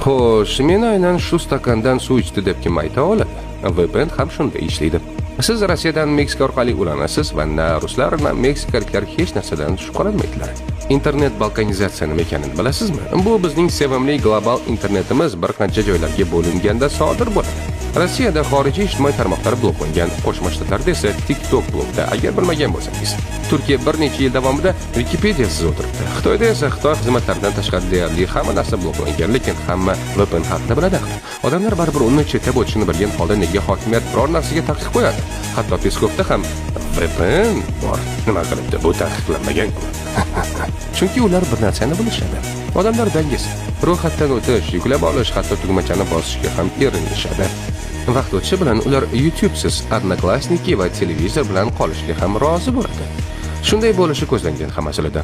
Xo'sh, men aynan shu stakandan suv ichdi deb kim ayta oladi? VPN ham shunday ishlaydi. Siz Rossiyadan Meksika orqali ulanasiz va na ruslar, na meksikaliklar hech narsadan shubhalanmaydilar. Internet balkanizatsiya nima ekanini bilasizmi? Bu bizning sevimli global internetimiz bir qancha joylarga bo'linganda sodir bo'ladi. Rossiyada xorijiy ijtimoiy tarmoqlar bloklangan, Qo'shma Shtatlarda esa TikTok blokda, agar bilmagan bo'lsangiz. Turkiya bir necha yil davomida Wikipediyasiz o'tiribdi. Xitoyda esa Xitoy xizmatlaridan tashqari deyarli hamma narsa bloklangan, lekin hamma VPN haqida biladi. Odamlar baribir uni chetlab o'tishini bilgan holda nega hokimiyat biror narsaga taqiq qo'yadi? Hatto Peskovda ham VPN bor. Nima qilibdi? Bu taqiqlanmagan-ku. Chunki ular bir narsani bilishadi. Odamlar dangiz. Ro'yxatdan o'tish, yuklab olish, hatto tugmachani bosishga ham erinishadi. Vaqt o'tishi bilan ular YouTube'siz, Odnoklassniki va televizor bilan qolishga ham rozi bo'ladi. Shunday bo'lishi ko'zlangan ham aslida.